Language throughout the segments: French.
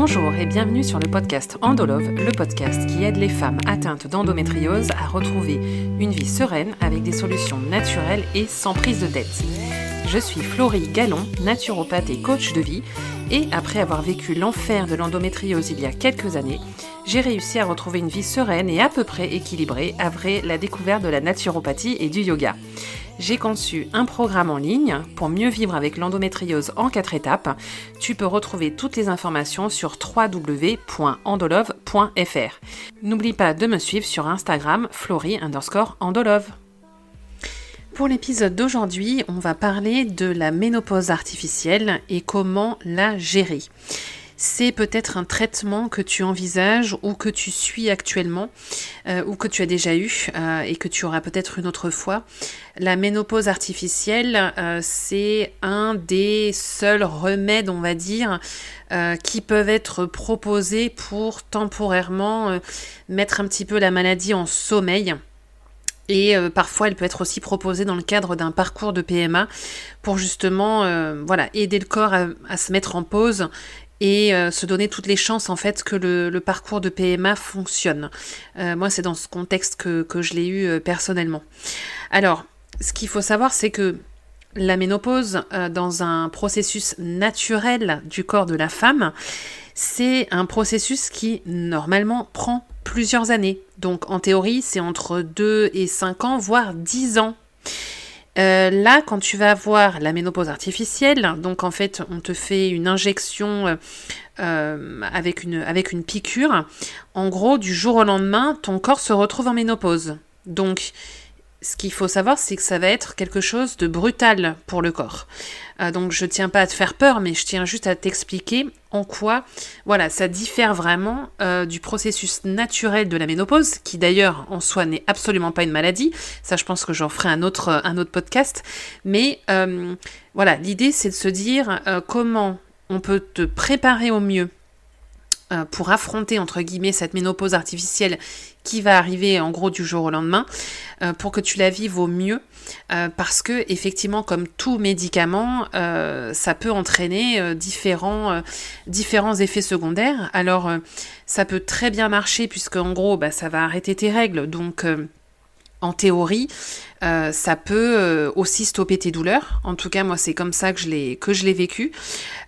Bonjour et bienvenue sur le podcast Endolove, le podcast qui aide les femmes atteintes d'endométriose à retrouver une vie sereine avec des solutions naturelles et sans prise de tête. Je suis Florie Gallon, naturopathe et coach de vie, et après avoir vécu l'enfer de l'endométriose il y a quelques années, j'ai réussi à retrouver une vie sereine et à peu près équilibrée après la découverte de la naturopathie et du yoga. J'ai conçu un programme en ligne pour mieux vivre avec l'endométriose en 4 étapes. Tu peux retrouver toutes les informations sur www.endolove.fr. N'oublie pas de me suivre sur Instagram Florie_Endolove. Pour l'épisode d'aujourd'hui, on va parler de la ménopause artificielle et comment la gérer. C'est peut-être un traitement que tu envisages ou que tu suis actuellement ou que tu as déjà eu et que tu auras peut-être une autre fois. La ménopause artificielle, c'est un des seuls remèdes, on va dire, qui peuvent être proposés pour temporairement mettre un petit peu la maladie en sommeil. Et parfois, elle peut être aussi proposée dans le cadre d'un parcours de PMA pour justement aider le corps à se mettre en pause et se donner toutes les chances en fait que le parcours de PMA fonctionne. Moi, c'est dans ce contexte que je l'ai eu personnellement. Alors, ce qu'il faut savoir, c'est que la ménopause, dans un processus naturel du corps de la femme, c'est un processus qui, normalement, prend plusieurs années. Donc, en théorie, c'est entre 2 et 5 ans, voire 10 ans. Là, quand tu vas avoir la ménopause artificielle, donc en fait, on te fait une injection avec une piqûre. En gros, du jour au lendemain, ton corps se retrouve en ménopause. Donc, ce qu'il faut savoir, c'est que ça va être quelque chose de brutal pour le corps. Donc, je tiens pas à te faire peur, mais je tiens juste à t'expliquer en quoi, ça diffère vraiment du processus naturel de la ménopause, qui d'ailleurs, en soi, n'est absolument pas une maladie. Ça, je pense que j'en ferai un autre podcast. Mais l'idée, c'est de se dire comment on peut te préparer au mieux pour affronter, entre guillemets, cette ménopause artificielle qui va arriver en gros du jour au lendemain, pour que tu la vives au mieux, parce que effectivement, comme tout médicament, ça peut entraîner différents effets secondaires. Alors, ça peut très bien marcher, puisque en gros, ça va arrêter tes règles, donc en théorie, ça peut aussi stopper tes douleurs. En tout cas, moi, c'est comme ça que je l'ai vécu.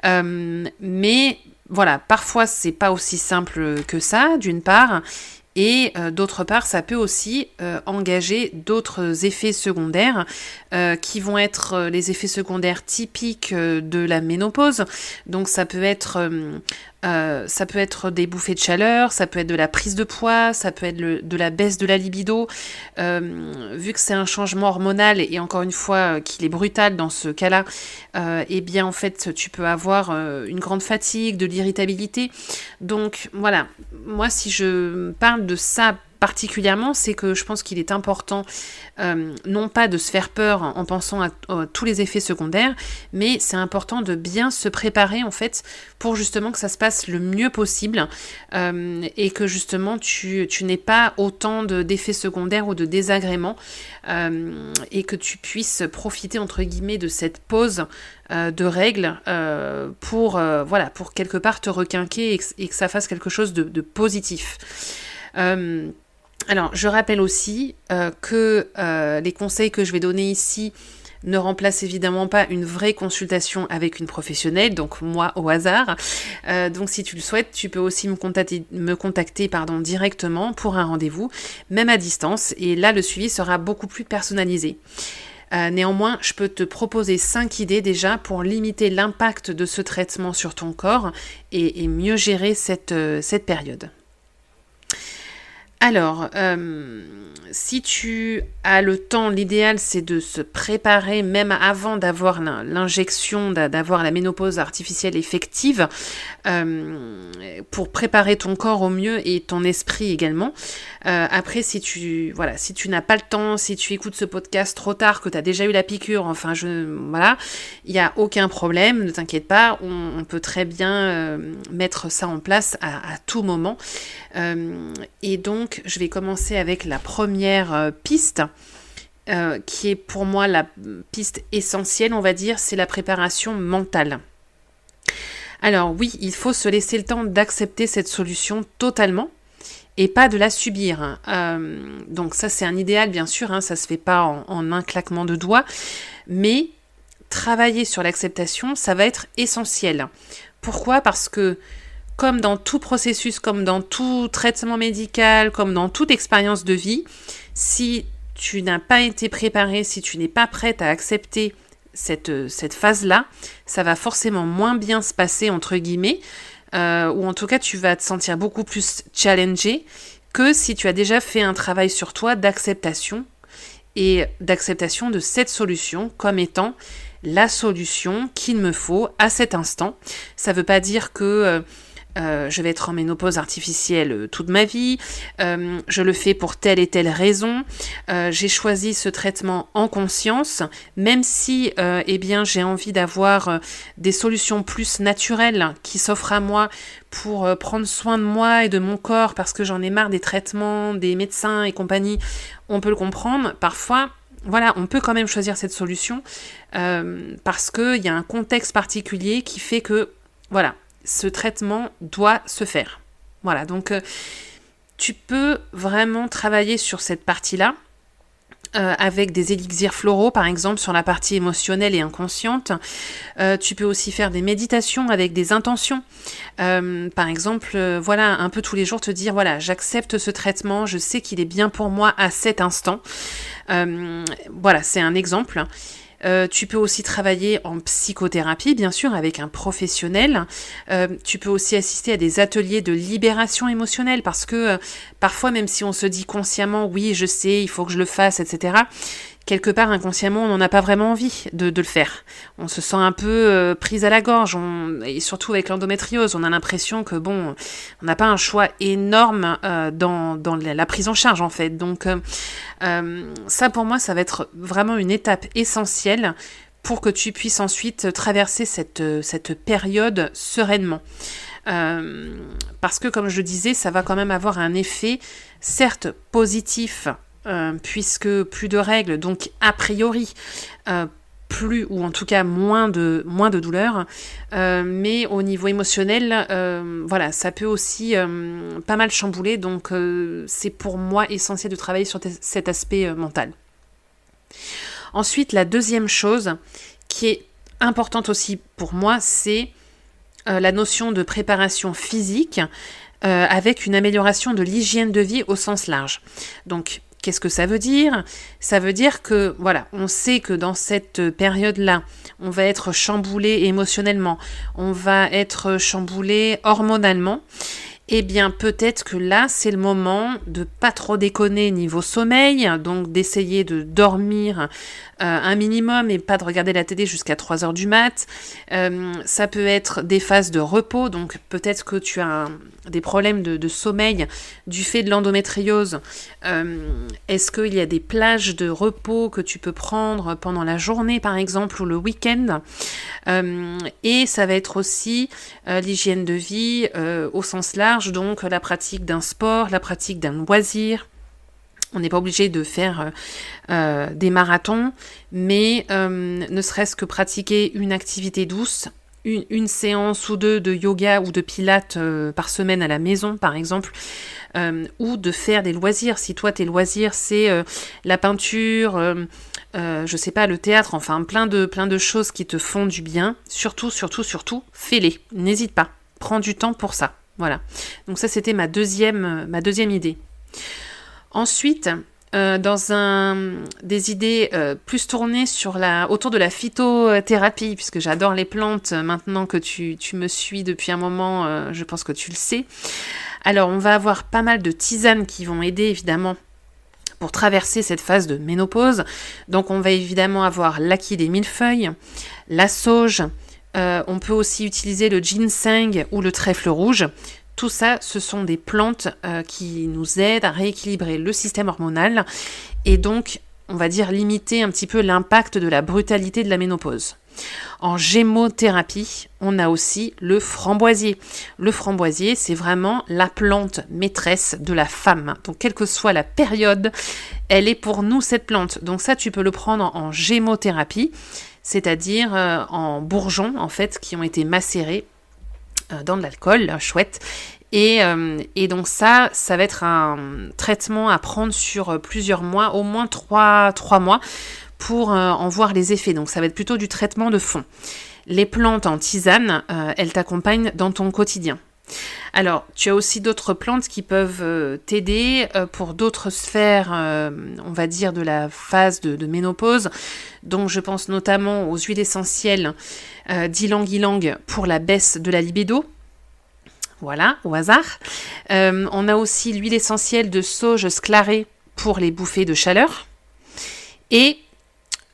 Mais voilà, parfois, c'est pas aussi simple que ça, d'une part. Et d'autre part, ça peut aussi engager d'autres effets secondaires qui vont être les effets secondaires typiques de la ménopause. Donc ça peut être des bouffées de chaleur, ça peut être de la prise de poids, ça peut être de la baisse de la libido. Vu que c'est un changement hormonal et encore une fois qu'il est brutal dans ce cas-là, en fait tu peux avoir une grande fatigue, de l'irritabilité. Donc voilà, moi si je parle de ça particulièrement, c'est que je pense qu'il est important non pas de se faire peur en pensant à tous les effets secondaires, mais c'est important de bien se préparer en fait pour justement que ça se passe le mieux possible et que justement tu n'aies pas autant d'effets secondaires ou de désagréments et que tu puisses profiter entre guillemets de cette pause de règles pour quelque part te requinquer et que ça fasse quelque chose de positif. Alors, je rappelle aussi que les conseils que je vais donner ici ne remplacent évidemment pas une vraie consultation avec une professionnelle, donc moi au hasard. Donc, si tu le souhaites, tu peux aussi me contacter directement pour un rendez-vous, même à distance. Et là, le suivi sera beaucoup plus personnalisé. Néanmoins, je peux te proposer 5 idées déjà pour limiter l'impact de ce traitement sur ton corps et mieux gérer cette période. Alors, si tu as le temps, l'idéal c'est de se préparer même avant d'avoir l'injection, d'avoir la ménopause artificielle effective, pour préparer ton corps au mieux et ton esprit également. Après, si tu n'as pas le temps, si tu écoutes ce podcast trop tard, que tu as déjà eu la piqûre, il n'y a aucun problème, ne t'inquiète pas, on peut très bien mettre ça en place à tout moment. Et donc, je vais commencer avec la première piste, qui est pour moi la piste essentielle, on va dire, c'est la préparation mentale. Alors oui, il faut se laisser le temps d'accepter cette solution totalement et pas de la subir. Donc ça, c'est un idéal, bien sûr, ça se fait pas en un claquement de doigts, mais travailler sur l'acceptation, ça va être essentiel. Pourquoi ? Parce que comme dans tout processus, comme dans tout traitement médical, comme dans toute expérience de vie, si tu n'as pas été préparé, si tu n'es pas prête à accepter cette phase-là, ça va forcément moins bien se passer, entre guillemets, ou en tout cas, tu vas te sentir beaucoup plus challengé que si tu as déjà fait un travail sur toi d'acceptation et d'acceptation de cette solution comme étant la solution qu'il me faut à cet instant. Ça ne veut pas dire que je vais être en ménopause artificielle toute ma vie, je le fais pour telle et telle raison, j'ai choisi ce traitement en conscience, même si j'ai envie d'avoir des solutions plus naturelles qui s'offrent à moi pour prendre soin de moi et de mon corps parce que j'en ai marre des traitements, des médecins et compagnie, on peut le comprendre. Parfois, voilà, on peut quand même choisir cette solution parce qu'il y a un contexte particulier qui fait que, voilà, ce traitement doit se faire. Voilà, donc tu peux vraiment travailler sur cette partie-là avec des élixirs floraux, par exemple, sur la partie émotionnelle et inconsciente. Tu peux aussi faire des méditations avec des intentions. Par exemple, voilà, un peu tous les jours te dire, voilà, j'accepte ce traitement, je sais qu'il est bien pour moi à cet instant. Voilà, c'est un exemple. Tu peux aussi travailler en psychothérapie, bien sûr, avec un professionnel. Tu peux aussi assister à des ateliers de libération émotionnelle parce que parfois, même si on se dit consciemment, oui, je sais, il faut que je le fasse, etc., quelque part, inconsciemment, on n'en a pas vraiment envie de le faire. On se sent un peu prise à la gorge, et surtout avec l'endométriose, on a l'impression que, bon, on n'a pas un choix énorme dans la prise en charge, en fait. Donc, ça, pour moi, ça va être vraiment une étape essentielle pour que tu puisses ensuite traverser cette période sereinement. Parce que, comme je le disais, ça va quand même avoir un effet, certes, positif, puisque plus de règles, donc a priori plus, ou en tout cas moins de douleur, mais au niveau émotionnel, voilà, ça peut aussi pas mal chambouler, donc c'est pour moi essentiel de travailler sur cet aspect mental. Ensuite, la deuxième chose qui est importante aussi pour moi, c'est la notion de préparation physique avec une amélioration de l'hygiène de vie au sens large. Donc, qu'est-ce que ça veut dire ? Ça veut dire que, voilà, on sait que dans cette période-là, on va être chamboulé émotionnellement, on va être chamboulé hormonalement. Eh bien, peut-être que là, c'est le moment de pas trop déconner niveau sommeil, donc d'essayer de dormir un minimum et pas de regarder la télé jusqu'à 3h du mat. Ça peut être des phases de repos, donc peut-être que tu as des problèmes de sommeil du fait de l'endométriose. Est-ce qu'il y a des plages de repos que tu peux prendre pendant la journée, par exemple, ou le week-end ? Et ça va être aussi l'hygiène de vie au sens large, donc la pratique d'un sport, la pratique d'un loisir. On n'est pas obligé de faire des marathons, mais ne serait-ce que pratiquer une activité douce, une séance ou deux de yoga ou de pilates par semaine à la maison, par exemple, ou de faire des loisirs. Si toi, tes loisirs, c'est la peinture, je sais pas, le théâtre, enfin plein de choses qui te font du bien, surtout, fais-les. N'hésite pas. Prends du temps pour ça. Voilà. Donc ça, c'était ma deuxième idée. Ensuite, dans des idées plus tournées autour de la phytothérapie, puisque j'adore les plantes, maintenant que tu me suis depuis un moment, je pense que tu le sais. Alors, on va avoir pas mal de tisanes qui vont aider, évidemment, pour traverser cette phase de ménopause. Donc, on va évidemment avoir l'aquil des millefeuilles, la sauge, on peut aussi utiliser le ginseng ou le trèfle rouge. Tout ça, ce sont des plantes qui nous aident à rééquilibrer le système hormonal et donc, on va dire, limiter un petit peu l'impact de la brutalité de la ménopause. En gémothérapie, on a aussi le framboisier. Le framboisier, c'est vraiment la plante maîtresse de la femme. Donc, quelle que soit la période, elle est pour nous cette plante. Donc ça, tu peux le prendre en gémothérapie, c'est-à-dire en bourgeons, en fait, qui ont été macérés dans de l'alcool, chouette. Et donc ça va être un traitement à prendre sur plusieurs mois, au moins 3 mois, pour en voir les effets. Donc ça va être plutôt du traitement de fond. Les plantes en tisane, elles t'accompagnent dans ton quotidien. Alors, tu as aussi d'autres plantes qui peuvent t'aider pour d'autres sphères, on va dire, de la phase de ménopause. Donc, je pense notamment aux huiles essentielles d'ylang-ylang pour la baisse de la libido. Voilà, au hasard. On a aussi l'huile essentielle de sauge sclarée pour les bouffées de chaleur. Et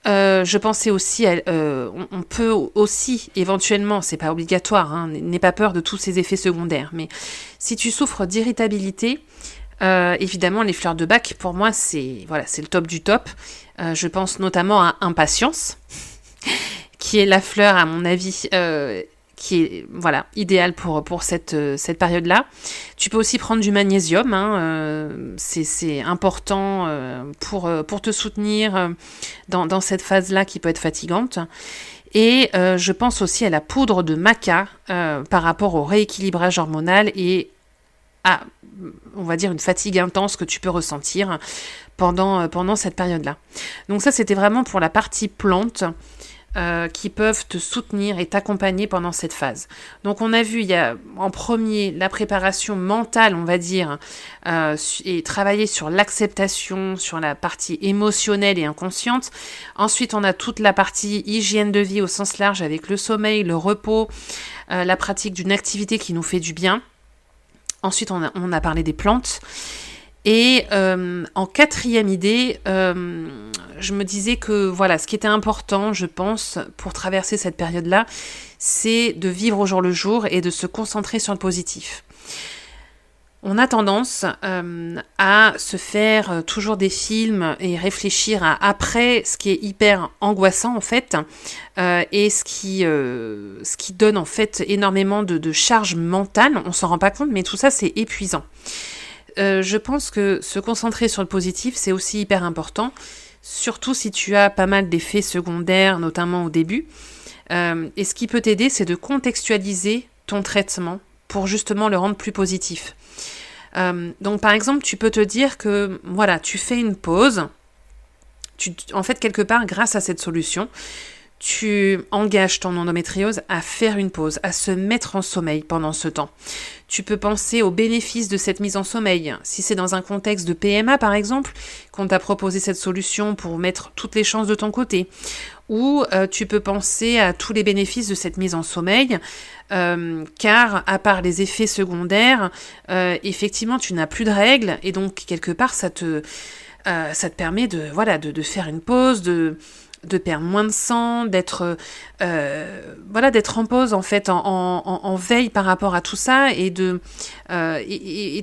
je pensais aussi, on peut aussi éventuellement, c'est pas obligatoire, hein, n'aie pas peur de tous ces effets secondaires, mais si tu souffres d'irritabilité, évidemment les fleurs de Bach, pour moi c'est le top du top. Je pense notamment à Impatience, qui est la fleur à mon avis qui est idéal pour cette période-là. Tu peux aussi prendre du magnésium, hein, c'est important pour te soutenir dans cette phase-là qui peut être fatigante. Et je pense aussi à la poudre de maca par rapport au rééquilibrage hormonal et à, on va dire, une fatigue intense que tu peux ressentir pendant cette période-là. Donc ça, c'était vraiment pour la partie plante. Qui peuvent te soutenir et t'accompagner pendant cette phase. Donc on a vu, il y a en premier la préparation mentale, on va dire, et travailler sur l'acceptation, sur la partie émotionnelle et inconsciente. Ensuite, on a toute la partie hygiène de vie au sens large avec le sommeil, le repos, la pratique d'une activité qui nous fait du bien. Ensuite, on a parlé des plantes. Et en quatrième idée, je me disais que voilà, ce qui était important, je pense, pour traverser cette période-là, c'est de vivre au jour le jour et de se concentrer sur le positif. On a tendance à se faire toujours des films et réfléchir à après, ce qui est hyper angoissant en fait, et ce qui donne en fait énormément de charge mentale. On s'en rend pas compte, mais tout ça c'est épuisant. Je pense que se concentrer sur le positif, c'est aussi hyper important, surtout si tu as pas mal d'effets secondaires, notamment au début. Et ce qui peut t'aider, c'est de contextualiser ton traitement pour justement le rendre plus positif. Donc par exemple, tu peux te dire que voilà, tu fais une pause. En fait, quelque part, grâce à cette solution, tu engages ton endométriose à faire une pause, à se mettre en sommeil pendant ce temps. Tu peux penser aux bénéfices de cette mise en sommeil. Si c'est dans un contexte de PMA, par exemple, qu'on t'a proposé cette solution pour mettre toutes les chances de ton côté. Ou tu peux penser à tous les bénéfices de cette mise en sommeil, car à part les effets secondaires, effectivement, tu n'as plus de règles, et donc, quelque part, ça te permet de faire une pause, de perdre moins de sang, d'être en pause en fait, en veille par rapport à tout ça, et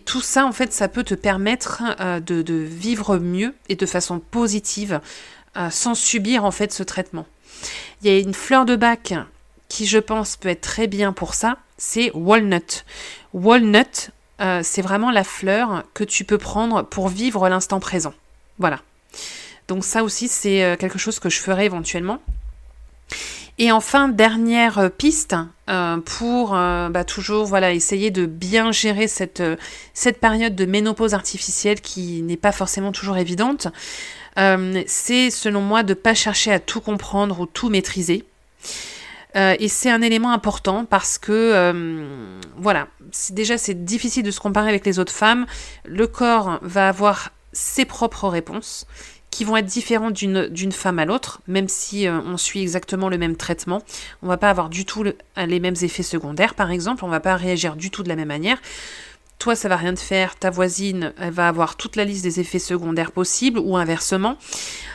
tout ça en fait ça peut te permettre de vivre mieux et de façon positive sans subir en fait ce traitement. Il y a une fleur de Bach qui je pense peut être très bien pour ça, c'est Walnut. Walnut, c'est vraiment la fleur que tu peux prendre pour vivre l'instant présent. Voilà. Donc ça aussi, c'est quelque chose que je ferai éventuellement. Et enfin, dernière piste pour toujours essayer de bien gérer cette période de ménopause artificielle qui n'est pas forcément toujours évidente. C'est selon moi de ne pas chercher à tout comprendre ou tout maîtriser. Et c'est un élément important parce que c'est difficile de se comparer avec les autres femmes. Le corps va avoir ses propres réponses qui vont être différentes d'une femme à l'autre, même si on suit exactement le même traitement. On va pas avoir du tout les mêmes effets secondaires, par exemple. On va pas réagir du tout de la même manière. Toi, ça va rien te faire. Ta voisine, elle va avoir toute la liste des effets secondaires possibles, ou inversement.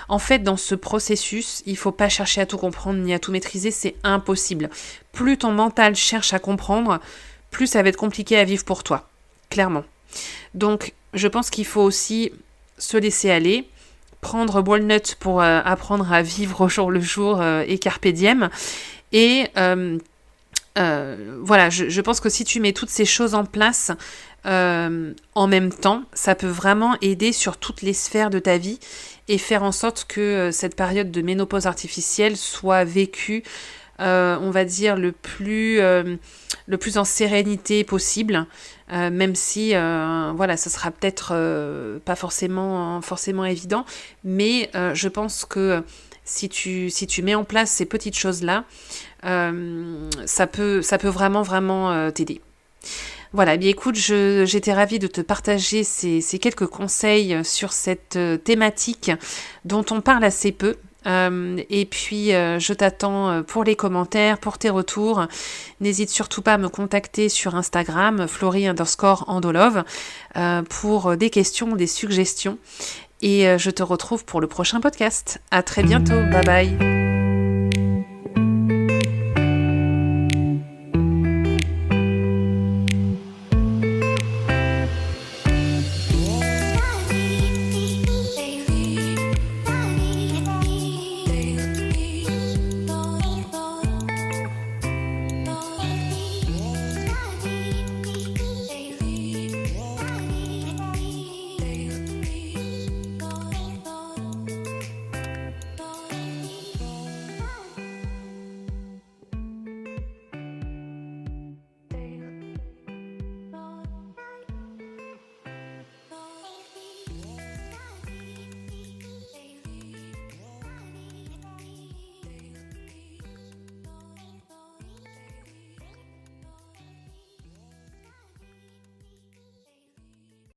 En fait, dans ce processus, il faut pas chercher à tout comprendre ni à tout maîtriser, c'est impossible. Plus ton mental cherche à comprendre, plus ça va être compliqué à vivre pour toi, clairement. Donc, je pense qu'il faut aussi se laisser aller, prendre Walnut pour apprendre à vivre au jour le jour et carpe diem. Et je pense que si tu mets toutes ces choses en place en même temps, ça peut vraiment aider sur toutes les sphères de ta vie et faire en sorte que cette période de ménopause artificielle soit vécue on va dire, le plus en sérénité possible, même si, voilà, ça sera peut-être pas forcément évident, mais je pense que si tu mets en place ces petites choses-là, ça peut vraiment t'aider. Voilà, bien écoute, j'étais ravie de te partager ces quelques conseils sur cette thématique dont on parle assez peu. Et puis, je t'attends pour les commentaires, pour tes retours. N'hésite surtout pas à me contacter sur Instagram, Flory_Andolove, pour des questions, des suggestions. Et je te retrouve pour le prochain podcast. À très bientôt. Bye bye.